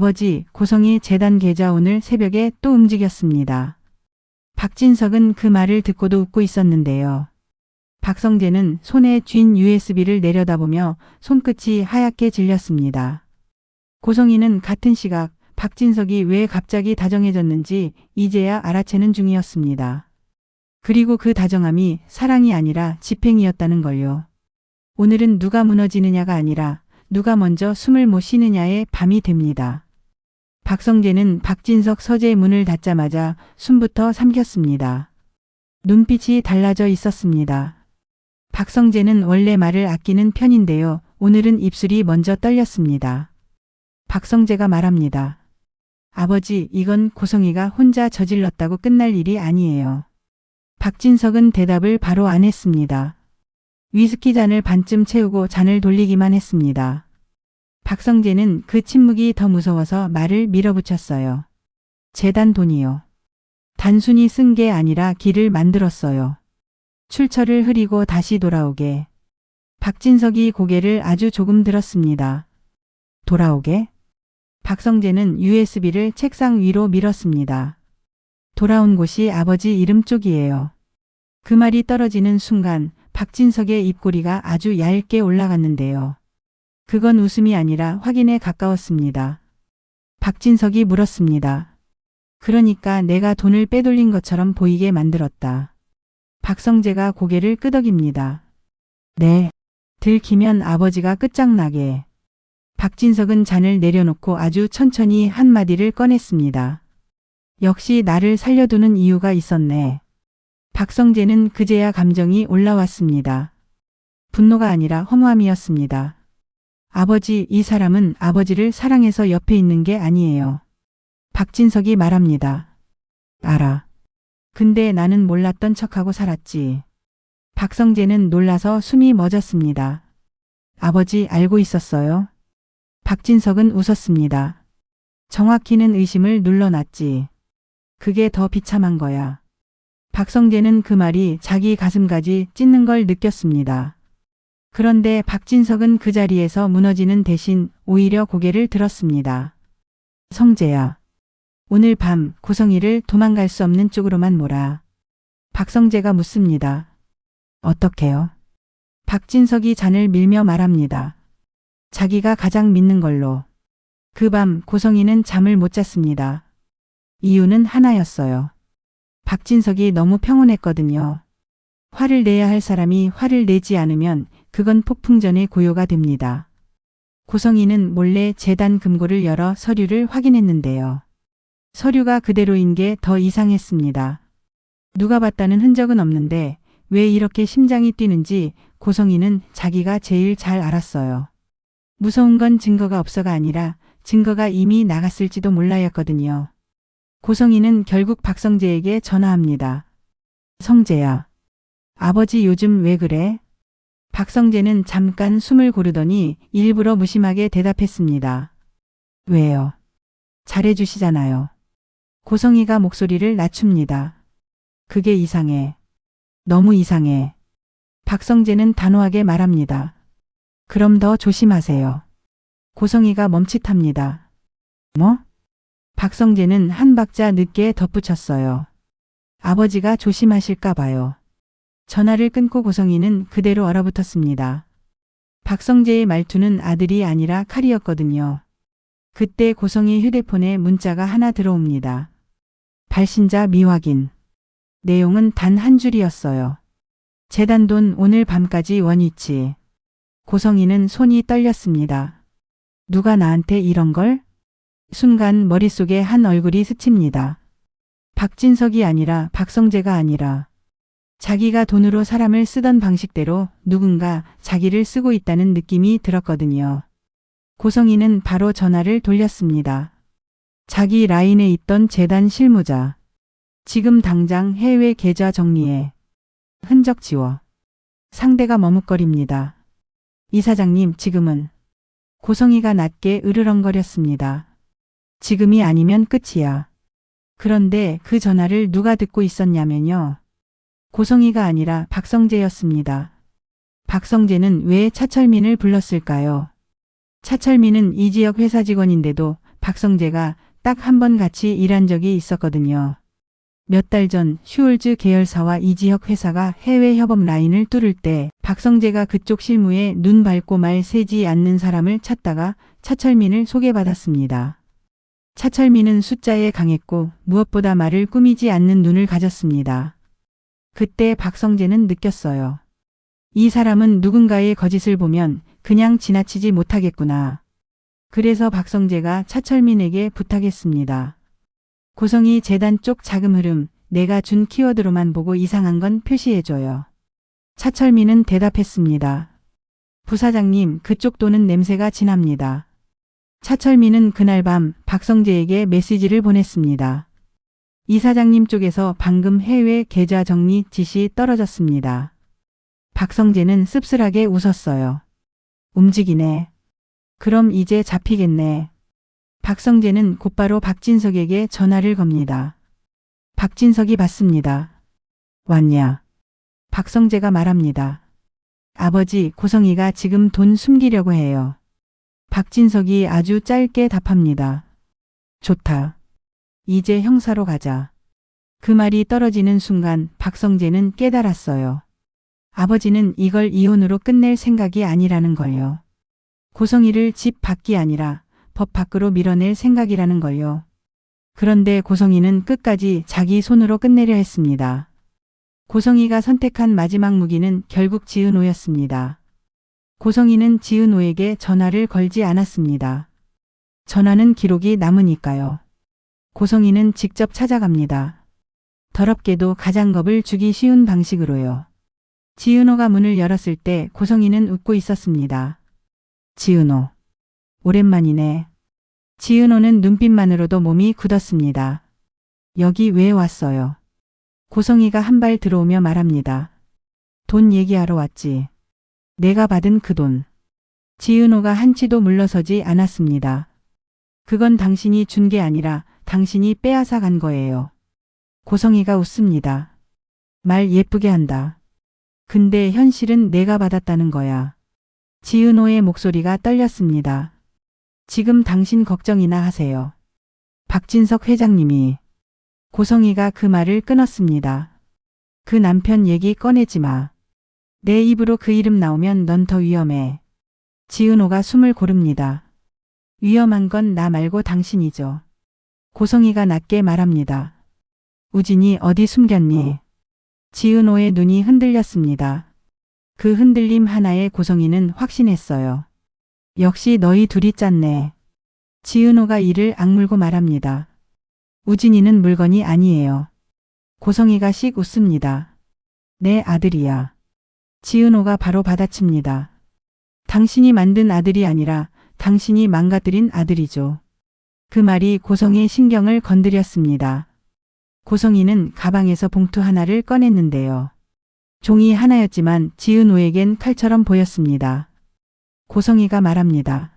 아버지, 고성이 재단 계좌 오늘 새벽에 또 움직였습니다. 박진석은 그 말을 듣고도 웃고 있었는데요. 박성재는 손에 쥔 USB를 내려다보며 손끝이 하얗게 질렸습니다. 고성이는 같은 시각 박진석이 왜 갑자기 다정해졌는지 이제야 알아채는 중이었습니다. 그리고 그 다정함이 사랑이 아니라 집행이었다는 걸요. 오늘은 누가 무너지느냐가 아니라 누가 먼저 숨을 못 쉬느냐의 밤이 됩니다. 박성재는 박진석 서재의 문을 닫자마자 숨부터 삼켰습니다. 눈빛이 달라져 있었습니다. 박성재는 원래 말을 아끼는 편인데요. 오늘은 입술이 먼저 떨렸습니다. 박성재가 말합니다. 아버지, 이건 고성이가 혼자 저질렀다고 끝날 일이 아니에요. 박진석은 대답을 바로 안 했습니다. 위스키 잔을 반쯤 채우고 잔을 돌리기만 했습니다. 박성재는 그 침묵이 더 무서워서 말을 밀어붙였어요. 재단 돈이요. 단순히 쓴 게 아니라 길을 만들었어요. 출처를 흐리고 다시 돌아오게. 박진석이 고개를 아주 조금 들었습니다. 돌아오게? 박성재는 USB를 책상 위로 밀었습니다. 돌아온 곳이 아버지 이름 쪽이에요. 그 말이 떨어지는 순간 박진석의 입꼬리가 아주 얇게 올라갔는데요. 그건 웃음이 아니라 확인에 가까웠습니다. 박진석이 물었습니다. 그러니까 내가 돈을 빼돌린 것처럼 보이게 만들었다. 박성재가 고개를 끄덕입니다. 네. 들키면 아버지가 끝장나게. 박진석은 잔을 내려놓고 아주 천천히 한마디를 꺼냈습니다. 역시 나를 살려두는 이유가 있었네. 박성재는 그제야 감정이 올라왔습니다. 분노가 아니라 허무함이었습니다. 아버지, 이 사람은 아버지를 사랑해서 옆에 있는 게 아니에요. 박진석이 말합니다. 알아. 근데 나는 몰랐던 척하고 살았지. 박성재는 놀라서 숨이 멎었습니다. 아버지, 알고 있었어요? 박진석은 웃었습니다. 정확히는 의심을 눌러놨지. 그게 더 비참한 거야. 박성재는 그 말이 자기 가슴까지 찢는 걸 느꼈습니다. 그런데 박진석은 그 자리에서 무너지는 대신 오히려 고개를 들었습니다. 성재야. 오늘 밤 고성이를 도망갈 수 없는 쪽으로만 몰아. 박성재가 묻습니다. 어떻게요? 박진석이 잔을 밀며 말합니다. 자기가 가장 믿는 걸로. 그 밤 고성이는 잠을 못 잤습니다. 이유는 하나였어요. 박진석이 너무 평온했거든요. 화를 내야 할 사람이 화를 내지 않으면 그건 폭풍전의 고요가 됩니다. 고성이는 몰래 재단 금고를 열어 서류를 확인했는데요. 서류가 그대로인 게 더 이상했습니다. 누가 봤다는 흔적은 없는데 왜 이렇게 심장이 뛰는지 고성이는 자기가 제일 잘 알았어요. 무서운 건 증거가 없어가 아니라 증거가 이미 나갔을지도 몰라였거든요. 고성이는 결국 박성재에게 전화합니다. 성재야. 아버지 요즘 왜 그래? 박성재는 잠깐 숨을 고르더니 일부러 무심하게 대답했습니다. 왜요? 잘해주시잖아요. 고성이가 목소리를 낮춥니다. 그게 이상해. 너무 이상해. 박성재는 단호하게 말합니다. 그럼 더 조심하세요. 고성이가 멈칫합니다. 뭐? 박성재는 한 박자 늦게 덧붙였어요. 아버지가 조심하실까 봐요. 전화를 끊고 고성이는 그대로 얼어붙었습니다. 박성재의 말투는 아들이 아니라 칼이었거든요. 그때 고성이 휴대폰에 문자가 하나 들어옵니다. 발신자 미확인. 내용은 단 한 줄이었어요. 재단 돈 오늘 밤까지 원위치. 고성이는 손이 떨렸습니다. 누가 나한테 이런 걸? 순간 머릿속에 한 얼굴이 스칩니다. 박진석이 아니라 박성재가 아니라 자기가 돈으로 사람을 쓰던 방식대로 누군가 자기를 쓰고 있다는 느낌이 들었거든요. 고성이는 바로 전화를 돌렸습니다. 자기 라인에 있던 재단 실무자. 지금 당장 해외 계좌 정리해. 흔적 지워. 상대가 머뭇거립니다. 이사장님, 지금은. 고성이가 낮게 으르렁거렸습니다. 지금이 아니면 끝이야. 그런데 그 전화를 누가 듣고 있었냐면요. 고성이가 아니라 박성재였습니다. 박성재는 왜 차철민을 불렀을까요? 차철민은 이 지역 회사 직원인데도 박성재가 딱 한 번 같이 일한 적이 있었거든요. 몇 달 전 슈얼즈 계열사와 이지혁 회사가 해외 협업 라인을 뚫을 때 박성재가 그쪽 실무에 눈 밟고 말 새지 않는 사람을 찾다가 차철민을 소개받았습니다. 차철민은 숫자에 강했고 무엇보다 말을 꾸미지 않는 눈을 가졌습니다. 그때 박성재는 느꼈어요. 이 사람은 누군가의 거짓을 보면 그냥 지나치지 못하겠구나. 그래서 박성재가 차철민에게 부탁했습니다. 고성이 재단 쪽 자금 흐름 내가 준 키워드로만 보고 이상한 건 표시해줘요. 차철민은 대답했습니다. 부사장님, 그쪽 돈은 냄새가 진합니다. 차철민은 그날 밤 박성재에게 메시지를 보냈습니다. 이사장님 쪽에서 방금 해외 계좌 정리 지시 떨어졌습니다. 박성재는 씁쓸하게 웃었어요. 움직이네. 그럼 이제 잡히겠네. 박성재는 곧바로 박진석에게 전화를 겁니다. 박진석이 받습니다. 왔냐? 박성재가 말합니다. 아버지, 고성이가 지금 돈 숨기려고 해요. 박진석이 아주 짧게 답합니다. 좋다. 이제 형사로 가자. 그 말이 떨어지는 순간 박성재는 깨달았어요. 아버지는 이걸 이혼으로 끝낼 생각이 아니라는 걸요. 고성이를 집 밖이 아니라 법 밖으로 밀어낼 생각이라는 걸요. 그런데 고성이는 끝까지 자기 손으로 끝내려 했습니다. 고성이가 선택한 마지막 무기는 결국 지은호였습니다. 고성이는 지은호에게 전화를 걸지 않았습니다. 전화는 기록이 남으니까요. 고성이는 직접 찾아갑니다. 더럽게도 가장 겁을 주기 쉬운 방식으로요. 지은호가 문을 열었을 때 고성이는 웃고 있었습니다. 지은호. 오랜만이네. 지은호는 눈빛만으로도 몸이 굳었습니다. 여기 왜 왔어요? 고성이가 한 발 들어오며 말합니다. 돈 얘기하러 왔지. 내가 받은 그 돈. 지은호가 한치도 물러서지 않았습니다. 그건 당신이 준 게 아니라 당신이 빼앗아 간 거예요. 고성이가 웃습니다. 말 예쁘게 한다. 근데 현실은 내가 받았다는 거야. 지은호의 목소리가 떨렸습니다. 지금 당신 걱정이나 하세요. 박진석 회장님이. 고성이가 그 말을 끊었습니다. 그 남편 얘기 꺼내지 마. 내 입으로 그 이름 나오면 넌 더 위험해. 지은호가 숨을 고릅니다. 위험한 건 나 말고 당신이죠. 고성이가 낮게 말합니다. 우진이 어디 숨겼니? 지은호의 눈이 흔들렸습니다. 그 흔들림 하나에 고성이는 확신했어요. 역시 너희 둘이 짰네. 지은호가 이를 악물고 말합니다. 우진이는 물건이 아니에요. 고성이가 씩 웃습니다. 내 아들이야. 지은호가 바로 받아칩니다. 당신이 만든 아들이 아니라 당신이 망가뜨린 아들이죠. 그 말이 고성이의 신경을 건드렸습니다. 고성이는 가방에서 봉투 하나를 꺼냈는데요. 종이 하나였지만 지은호에겐 칼처럼 보였습니다. 고성이가 말합니다.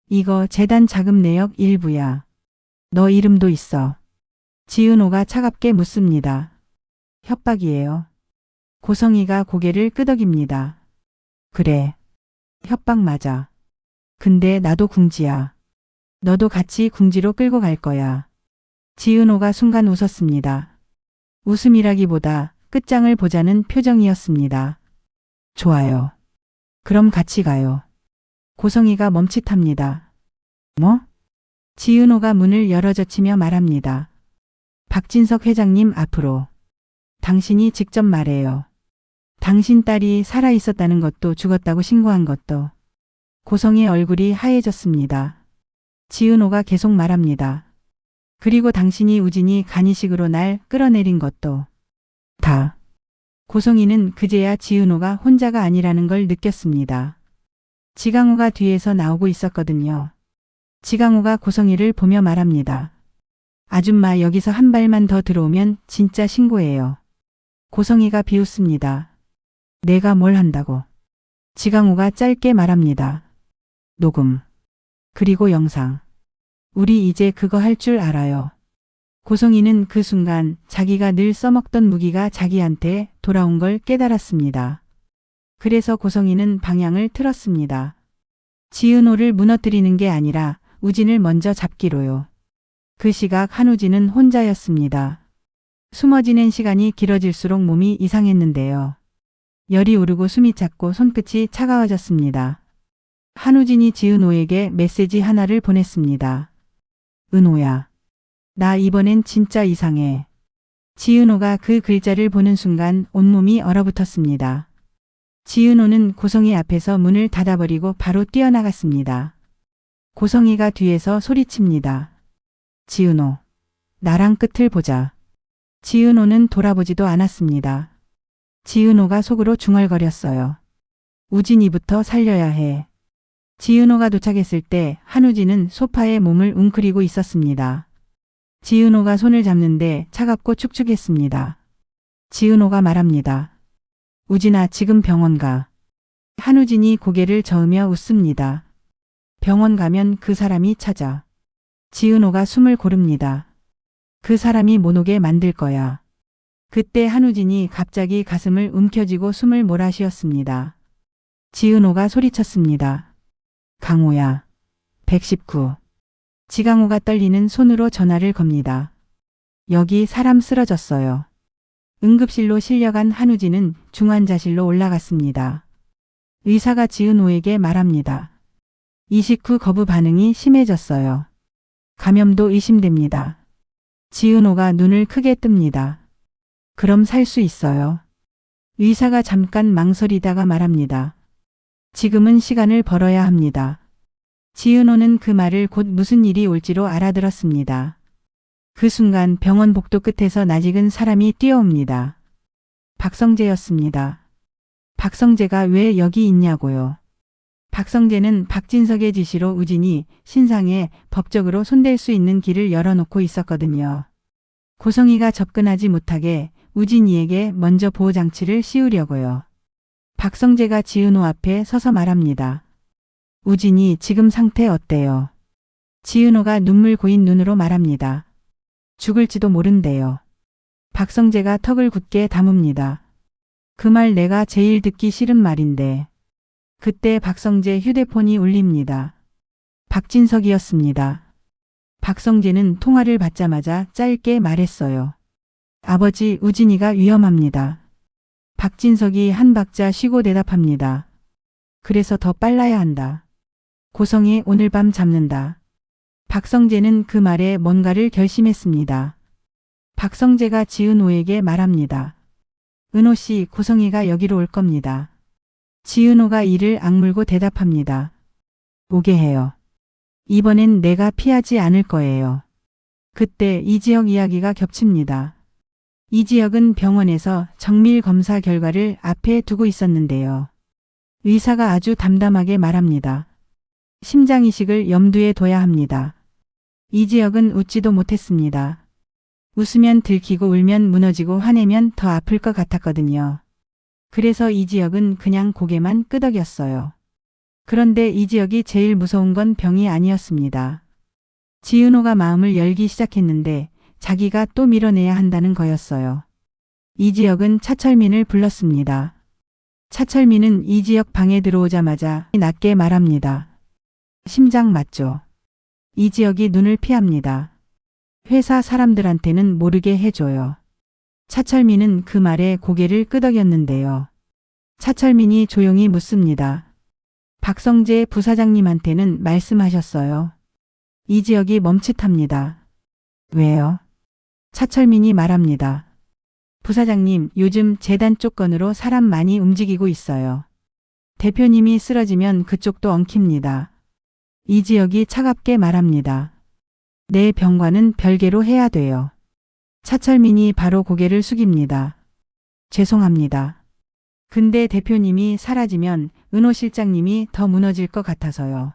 이거 재단 자금 내역 일부야. 너 이름도 있어. 지은호가 차갑게 묻습니다. 협박이에요. 고성이가 고개를 끄덕입니다. 그래. 협박 맞아. 근데 나도 궁지야. 너도 같이 궁지로 끌고 갈 거야. 지은호가 순간 웃었습니다. 웃음이라기보다 끝장을 보자는 표정이었습니다. 좋아요. 그럼 같이 가요. 고성이가 멈칫합니다. 뭐? 지은호가 문을 열어젖히며 말합니다. 박진석 회장님 앞으로. 당신이 직접 말해요. 당신 딸이 살아있었다는 것도 죽었다고 신고한 것도. 고성의 얼굴이 하얘졌습니다. 지은호가 계속 말합니다. 그리고 당신이 우진이 간이식으로 날 끌어내린 것도. 다. 고성이는 그제야 지은호가 혼자가 아니라는 걸 느꼈습니다. 지강호가 뒤에서 나오고 있었거든요. 지강호가 고성이를 보며 말합니다. 아줌마 여기서 한 발만 더 들어오면 진짜 신고해요. 고성이가 비웃습니다. 내가 뭘 한다고. 지강호가 짧게 말합니다. 녹음. 그리고 영상. 우리 이제 그거 할 줄 알아요. 고성이는 그 순간 자기가 늘 써먹던 무기가 자기한테 돌아온 걸 깨달았습니다. 그래서 고성이는 방향을 틀었습니다. 지은호를 무너뜨리는 게 아니라 우진을 먼저 잡기로요. 그 시각 한우진은 혼자였습니다. 숨어 지낸 시간이 길어질수록 몸이 이상했는데요. 열이 오르고 숨이 찼고 손끝이 차가워졌습니다. 한우진이 지은호에게 메시지 하나를 보냈습니다. 은호야. 나 이번엔 진짜 이상해. 지은호가 그 글자를 보는 순간 온몸이 얼어붙었습니다. 지은호는 고성이 앞에서 문을 닫아버리고 바로 뛰어나갔습니다. 고성이가 뒤에서 소리칩니다. 지은호, 나랑 끝을 보자. 지은호는 돌아보지도 않았습니다. 지은호가 속으로 중얼거렸어요. 우진이부터 살려야 해. 지은호가 도착했을 때 한우진은 소파에 몸을 웅크리고 있었습니다. 지은호가 손을 잡는데 차갑고 축축했습니다. 지은호가 말합니다. 우진아, 지금 병원 가. 한우진이 고개를 저으며 웃습니다. 병원 가면 그 사람이 찾아. 지은호가 숨을 고릅니다. 그 사람이 못 오게 만들 거야. 그때 한우진이 갑자기 가슴을 움켜쥐고 숨을 몰아쉬었습니다. 지은호가 소리쳤습니다. 강호야. 119. 지강호가 떨리는 손으로 전화를 겁니다. 여기 사람 쓰러졌어요. 응급실로 실려간 한우진은 중환자실로 올라갔습니다. 의사가 지은호에게 말합니다. 이식 후 거부 반응이 심해졌어요. 감염도 의심됩니다. 지은호가 눈을 크게 뜹니다. 그럼 살 수 있어요. 의사가 잠깐 망설이다가 말합니다. 지금은 시간을 벌어야 합니다. 지은호는 그 말을 곧 무슨 일이 올지로 알아들었습니다. 그 순간 병원 복도 끝에서 낯익은 사람이 뛰어옵니다. 박성재였습니다. 박성재가 왜 여기 있냐고요. 박성재는 박진석의 지시로 우진이 신상에 법적으로 손댈 수 있는 길을 열어놓고 있었거든요. 고성이가 접근하지 못하게 우진이에게 먼저 보호장치를 씌우려고요. 박성재가 지은호 앞에 서서 말합니다. 우진이 지금 상태 어때요? 지은호가 눈물 고인 눈으로 말합니다. 죽을지도 모른대요. 박성재가 턱을 굳게 다뭅니다. 그 말 내가 제일 듣기 싫은 말인데. 그때 박성재 휴대폰이 울립니다. 박진석이었습니다. 박성재는 통화를 받자마자 짧게 말했어요. 아버지, 우진이가 위험합니다. 박진석이 한 박자 쉬고 대답합니다. 그래서 더 빨라야 한다. 고성이 오늘 밤 잡는다. 박성재는 그 말에 뭔가를 결심했습니다. 박성재가 지은호에게 말합니다. 은호 씨, 고성이가 여기로 올 겁니다. 지은호가 이를 악물고 대답합니다. 오게 해요. 이번엔 내가 피하지 않을 거예요. 그때 이지혁 이야기가 겹칩니다. 이지혁은 병원에서 정밀 검사 결과를 앞에 두고 있었는데요. 의사가 아주 담담하게 말합니다. 심장 이식을 염두에 둬야 합니다. 이지혁은 웃지도 못했습니다. 웃으면 들키고 울면 무너지고 화내면 더 아플 것 같았거든요. 그래서 이지혁은 그냥 고개만 끄덕였어요. 그런데 이지혁이 제일 무서운 건 병이 아니었습니다. 지은호가 마음을 열기 시작했는데 자기가 또 밀어내야 한다는 거였어요. 이지혁은 차철민을 불렀습니다. 차철민은 이지혁 방에 들어오자마자 낮게 말합니다. 심장 맞죠? 이지혁이 눈을 피합니다. 회사 사람들한테는 모르게 해줘요. 차철민은 그 말에 고개를 끄덕였는데요. 차철민이 조용히 묻습니다. 박성재 부사장님한테는 말씀하셨어요? 이지혁이 멈칫합니다. 왜요? 차철민이 말합니다. 부사장님, 요즘 재단 쪽 건으로 사람 많이 움직이고 있어요. 대표님이 쓰러지면 그쪽도 엉킵니다. 이지혁이 차갑게 말합니다. 내 병과는 별개로 해야 돼요. 차철민이 바로 고개를 숙입니다. 죄송합니다. 근데 대표님이 사라지면 은호 실장님이 더 무너질 것 같아서요.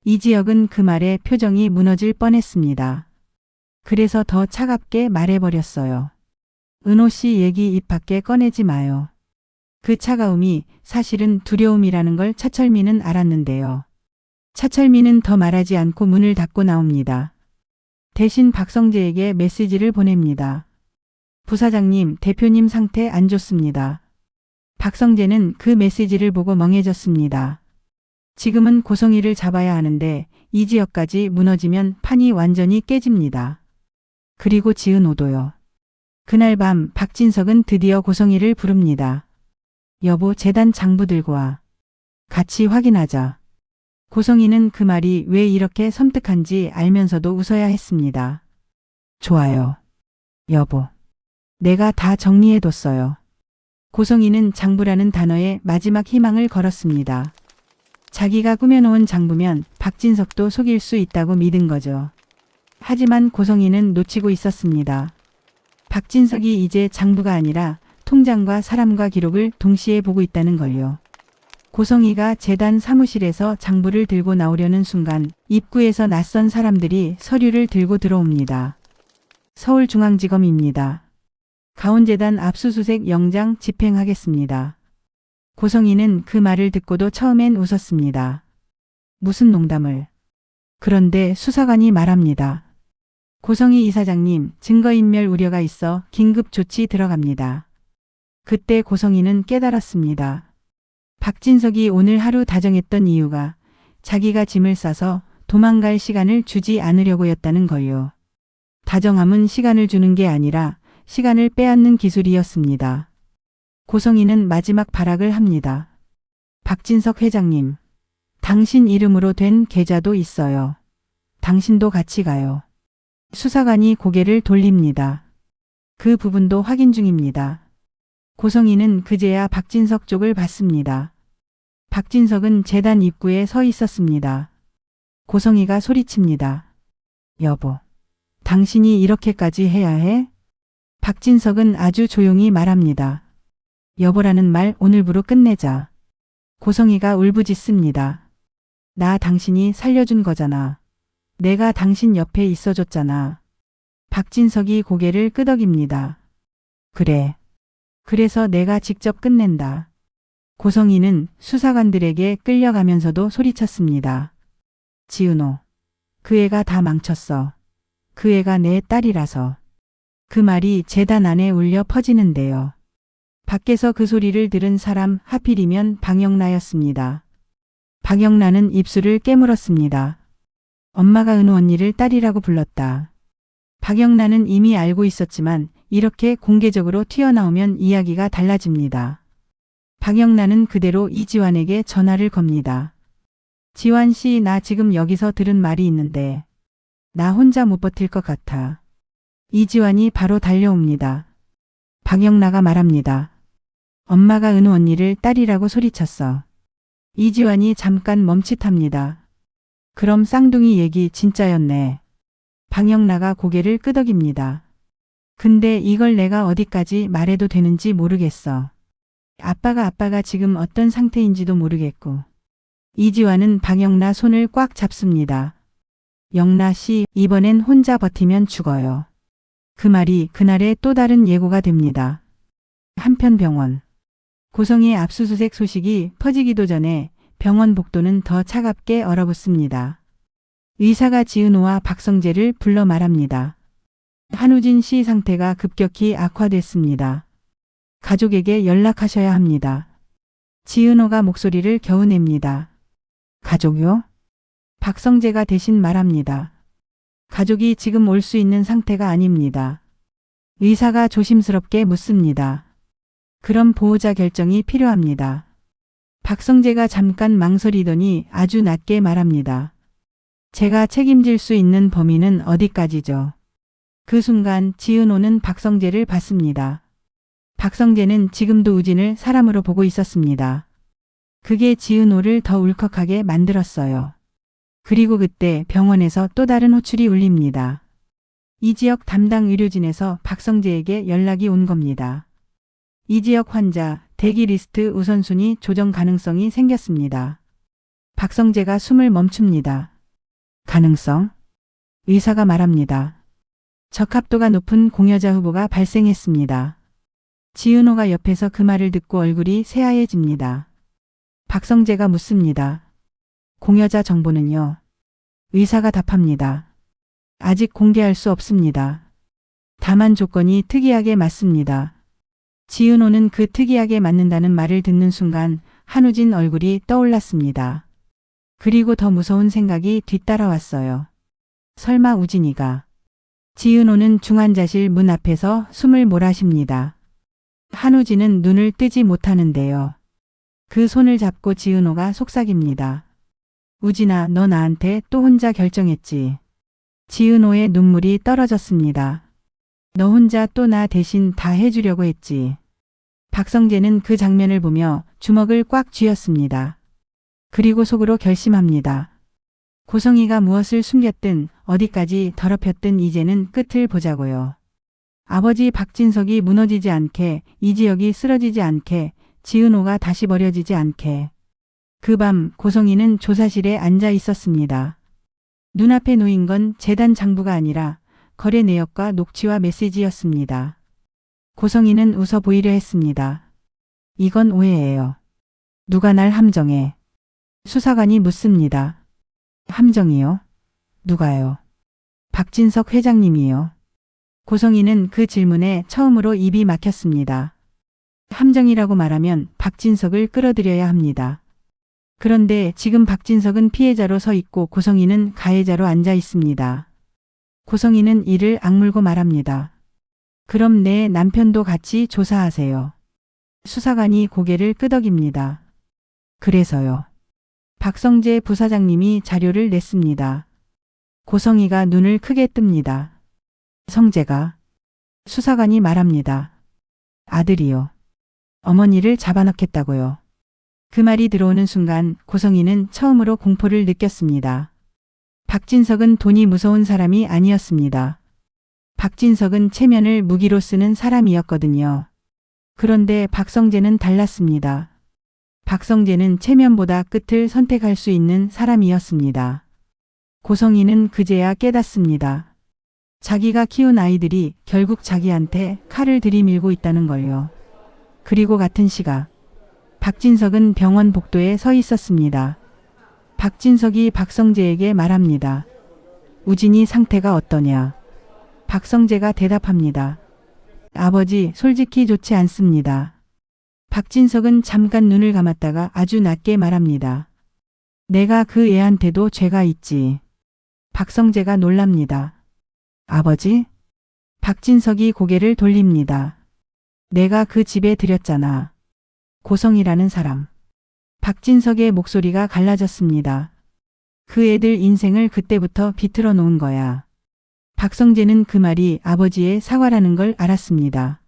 이지혁은 그 말에 표정이 무너질 뻔했습니다. 그래서 더 차갑게 말해버렸어요. 은호 씨 얘기 입 밖에 꺼내지 마요. 그 차가움이 사실은 두려움이라는 걸 차철민은 알았는데요. 차철민은 더 말하지 않고 문을 닫고 나옵니다. 대신 박성재에게 메시지를 보냅니다. 부사장님, 대표님 상태 안 좋습니다. 박성재는 그 메시지를 보고 멍해졌습니다. 지금은 고성이를 잡아야 하는데 이 지역까지 무너지면 판이 완전히 깨집니다. 그리고 지은호도요. 그날 밤 박진석은 드디어 고성이를 부릅니다. 여보, 재단 장부 들고 와. 같이 확인하자. 고성이는 그 말이 왜 이렇게 섬뜩한지 알면서도 웃어야 했습니다. 좋아요. 여보. 내가 다 정리해뒀어요. 고성이는 장부라는 단어에 마지막 희망을 걸었습니다. 자기가 꾸며놓은 장부면 박진석도 속일 수 있다고 믿은 거죠. 하지만 고성이는 놓치고 있었습니다. 박진석이 이제 장부가 아니라 통장과 사람과 기록을 동시에 보고 있다는 걸요. 고성이가 재단 사무실에서 장부를 들고 나오려는 순간 입구에서 낯선 사람들이 서류를 들고 들어옵니다. 서울중앙지검입니다. 가온재단 압수수색 영장 집행하겠습니다. 고성이는 그 말을 듣고도 처음엔 웃었습니다. 무슨 농담을. 그런데 수사관이 말합니다. 고성이 이사장님, 증거인멸 우려가 있어 긴급 조치 들어갑니다. 그때 고성이는 깨달았습니다. 박진석이 오늘 하루 다정했던 이유가 자기가 짐을 싸서 도망갈 시간을 주지 않으려고였다는 걸요. 다정함은 시간을 주는 게 아니라 시간을 빼앗는 기술이었습니다. 고성이는 마지막 발악을 합니다. 박진석 회장님, 당신 이름으로 된 계좌도 있어요. 당신도 같이 가요. 수사관이 고개를 돌립니다. 그 부분도 확인 중입니다. 고성이는 그제야 박진석 쪽을 봤습니다. 박진석은 재단 입구에 서 있었습니다. 고성이가 소리칩니다. 여보, 당신이 이렇게까지 해야 해? 박진석은 아주 조용히 말합니다. 여보라는 말 오늘부로 끝내자. 고성이가 울부짖습니다. 나 당신이 살려준 거잖아. 내가 당신 옆에 있어줬잖아. 박진석이 고개를 끄덕입니다. 그래. 그래서 내가 직접 끝낸다. 고성이는 수사관들에게 끌려가면서도 소리쳤습니다. 지은호. 그 애가 다 망쳤어. 그 애가 내 딸이라서. 그 말이 재단 안에 울려 퍼지는데요. 밖에서 그 소리를 들은 사람 하필이면 방영라였습니다. 방영라는 입술을 깨물었습니다. 엄마가 은호 언니를 딸이라고 불렀다. 박영란은 이미 알고 있었지만 이렇게 공개적으로 튀어나오면 이야기가 달라집니다. 박영란은 그대로 이지환에게 전화를 겁니다. 지환 씨, 나 지금 여기서 들은 말이 있는데 나 혼자 못 버틸 것 같아. 이지환이 바로 달려옵니다. 박영란가 말합니다. 엄마가 은호 언니를 딸이라고 소리쳤어. 이지환이 잠깐 멈칫합니다. 그럼 쌍둥이 얘기 진짜였네. 박영란가 고개를 끄덕입니다. 근데 이걸 내가 어디까지 말해도 되는지 모르겠어. 아빠가 지금 어떤 상태인지도 모르겠고. 이지환은 박영란 손을 꽉 잡습니다. 영란 씨, 이번엔 혼자 버티면 죽어요. 그 말이 그날의 또 다른 예고가 됩니다. 한편 병원. 고성이의 압수수색 소식이 퍼지기도 전에 병원 복도는 더 차갑게 얼어붙습니다. 의사가 지은호와 박성재를 불러 말합니다. 한우진 씨 상태가 급격히 악화됐습니다. 가족에게 연락하셔야 합니다. 지은호가 목소리를 겨우 냅니다. 가족요? 박성재가 대신 말합니다. 가족이 지금 올 수 있는 상태가 아닙니다. 의사가 조심스럽게 묻습니다. 그럼 보호자 결정이 필요합니다. 박성재가 잠깐 망설이더니 아주 낮게 말합니다. 제가 책임질 수 있는 범위는 어디까지죠? 그 순간 지은호는 박성재를 봤습니다. 박성재는 지금도 우진을 사람으로 보고 있었습니다. 그게 지은호를 더 울컥하게 만들었어요. 그리고 그때 병원에서 또 다른 호출이 울립니다. 이 지역 담당 의료진에서 박성재에게 연락이 온 겁니다. 이 지역 환자 대기 리스트 우선순위 조정 가능성이 생겼습니다. 박성재가 숨을 멈춥니다. 가능성? 의사가 말합니다. 적합도가 높은 공여자 후보가 발생했습니다. 지은호가 옆에서 그 말을 듣고 얼굴이 새하얘집니다. 박성재가 묻습니다. 공여자 정보는요? 의사가 답합니다. 아직 공개할 수 없습니다. 다만 조건이 특이하게 맞습니다. 지은호는 그 특이하게 맞는다는 말을 듣는 순간 한우진 얼굴이 떠올랐습니다. 그리고 더 무서운 생각이 뒤따라왔어요. 설마 우진이가. 지은호는 중환자실 문 앞에서 숨을 몰아쉽니다. 한우진은 눈을 뜨지 못하는데요. 그 손을 잡고 지은호가 속삭입니다. 우진아, 너 나한테 또 혼자 결정했지. 지은호의 눈물이 떨어졌습니다. 너 혼자 또 나 대신 다 해주려고 했지. 박성재는 그 장면을 보며 주먹을 꽉 쥐었습니다. 그리고 속으로 결심합니다. 고성이가 무엇을 숨겼든 어디까지 더럽혔든 이제는 끝을 보자고요. 아버지 박진석이 무너지지 않게, 이지혁이 쓰러지지 않게, 지은호가 다시 버려지지 않게. 그 밤 고성이는 조사실에 앉아 있었습니다. 눈앞에 놓인 건 재단 장부가 아니라 거래 내역과 녹취와 메시지였습니다. 고성이는 웃어 보이려 했습니다. 이건 오해예요. 누가 날 함정해? 수사관이 묻습니다. 함정이요? 누가요? 박진석 회장님이요. 고성이는 그 질문에 처음으로 입이 막혔습니다. 함정이라고 말하면 박진석을 끌어들여야 합니다. 그런데 지금 박진석은 피해자로 서 있고 고성이는 가해자로 앉아 있습니다. 고성이는 이를 악물고 말합니다. 그럼 내 남편도 같이 조사하세요. 수사관이 고개를 끄덕입니다. 그래서요. 박성재 부사장님이 자료를 냈습니다. 고성이가 눈을 크게 뜹니다. 성재가. 수사관이 말합니다. 아들이요. 어머니를 잡아넣겠다고요. 그 말이 들어오는 순간 고성이는 처음으로 공포를 느꼈습니다. 박진석은 돈이 무서운 사람이 아니었습니다. 박진석은 체면을 무기로 쓰는 사람이었거든요. 그런데 박성재는 달랐습니다. 박성재는 체면보다 끝을 선택할 수 있는 사람이었습니다. 고성이는 그제야 깨닫습니다. 자기가 키운 아이들이 결국 자기한테 칼을 들이밀고 있다는 걸요. 그리고 같은 시각 박진석은 병원 복도에 서 있었습니다. 박진석이 박성재에게 말합니다. 우진이 상태가 어떠냐? 박성재가 대답합니다. 아버지, 솔직히 좋지 않습니다. 박진석은 잠깐 눈을 감았다가 아주 낮게 말합니다. 내가 그 애한테도 죄가 있지. 박성재가 놀랍니다. 아버지? 박진석이 고개를 돌립니다. 내가 그 집에 들였잖아. 고성이라는 사람. 박진석의 목소리가 갈라졌습니다. 그 애들 인생을 그때부터 비틀어 놓은 거야. 박성재는 그 말이 아버지의 사과라는 걸 알았습니다.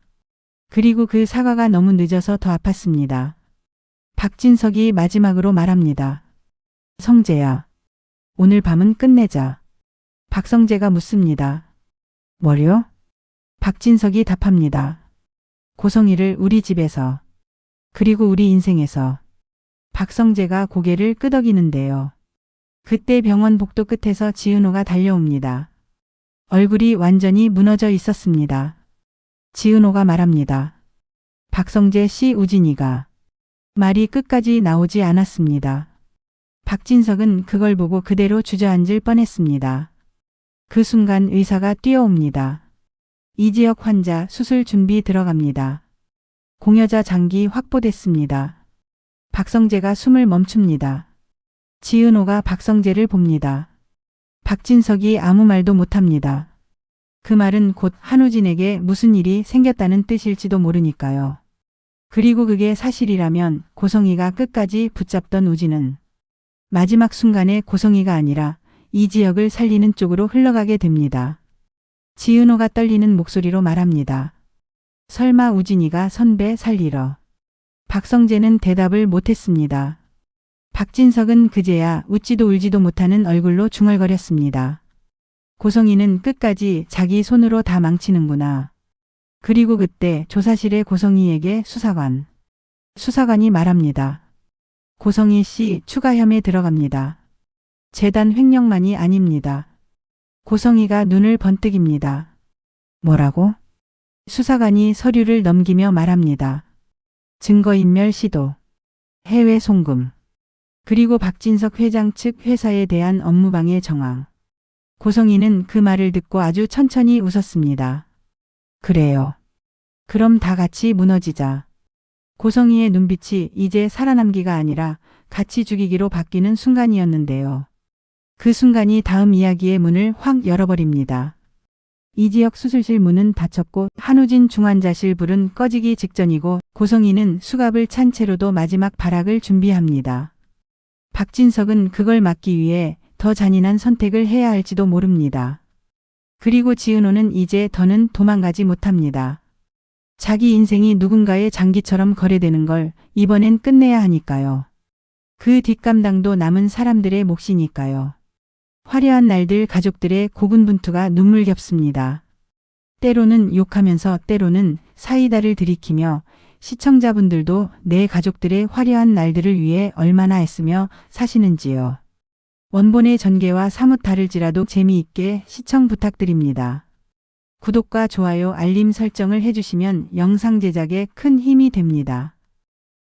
그리고 그 사과가 너무 늦어서 더 아팠습니다. 박진석이 마지막으로 말합니다. 성재야, 오늘 밤은 끝내자. 박성재가 묻습니다. 뭐요? 박진석이 답합니다. 고성이를 우리 집에서, 그리고 우리 인생에서. 박성재가 고개를 끄덕이는데요. 그때 병원 복도 끝에서 지은호가 달려옵니다. 얼굴이 완전히 무너져 있었습니다. 지은호가 말합니다. 박성재 씨, 우진이가. 말이 끝까지 나오지 않았습니다. 박진석은 그걸 보고 그대로 주저앉을 뻔했습니다. 그 순간 의사가 뛰어옵니다. 이지혁 환자 수술 준비 들어갑니다. 공여자 장기 확보됐습니다. 박성재가 숨을 멈춥니다. 지은호가 박성재를 봅니다. 박진석이 아무 말도 못합니다. 그 말은 곧 한우진에게 무슨 일이 생겼다는 뜻일지도 모르니까요. 그리고 그게 사실이라면 고성이가 끝까지 붙잡던 우진은 마지막 순간에 고성이가 아니라 이지혁을 살리는 쪽으로 흘러가게 됩니다. 지은호가 떨리는 목소리로 말합니다. 설마 우진이가 선배 살리러. 박성재는 대답을 못했습니다. 박진석은 그제야 웃지도 울지도 못하는 얼굴로 중얼거렸습니다. 고성이는 끝까지 자기 손으로 다 망치는구나. 그리고 그때 조사실의 고성이에게 수사관이 말합니다. 고성이 씨 추가 혐의 들어갑니다. 재단 횡령만이 아닙니다. 고성이가 눈을 번뜩입니다. 뭐라고? 수사관이 서류를 넘기며 말합니다. 증거인멸 시도, 해외 송금, 그리고 박진석 회장 측 회사에 대한 업무방해 정황. 고성이는 그 말을 듣고 아주 천천히 웃었습니다. 그래요. 그럼 다 같이 무너지자. 고성이의 눈빛이 이제 살아남기가 아니라 같이 죽이기로 바뀌는 순간이었는데요. 그 순간이 다음 이야기의 문을 확 열어버립니다. 이지혁 수술실 문은 닫혔고 한우진 중환자실 불은 꺼지기 직전이고 고성이는 수갑을 찬 채로도 마지막 발악을 준비합니다. 박진석은 그걸 막기 위해 더 잔인한 선택을 해야 할지도 모릅니다. 그리고 지은호는 이제 더는 도망가지 못합니다. 자기 인생이 누군가의 장기처럼 거래되는 걸 이번엔 끝내야 하니까요. 그 뒷감당도 남은 사람들의 몫이니까요. 화려한 날들 가족들의 고군분투가 눈물겹습니다. 때로는 욕하면서 때로는 사이다를 들이키며 시청자분들도 내 가족들의 화려한 날들을 위해 얼마나 애쓰며 사시는지요. 원본의 전개와 사뭇 다를지라도 재미있게 시청 부탁드립니다. 구독과 좋아요 알림 설정을 해주시면 영상 제작에 큰 힘이 됩니다.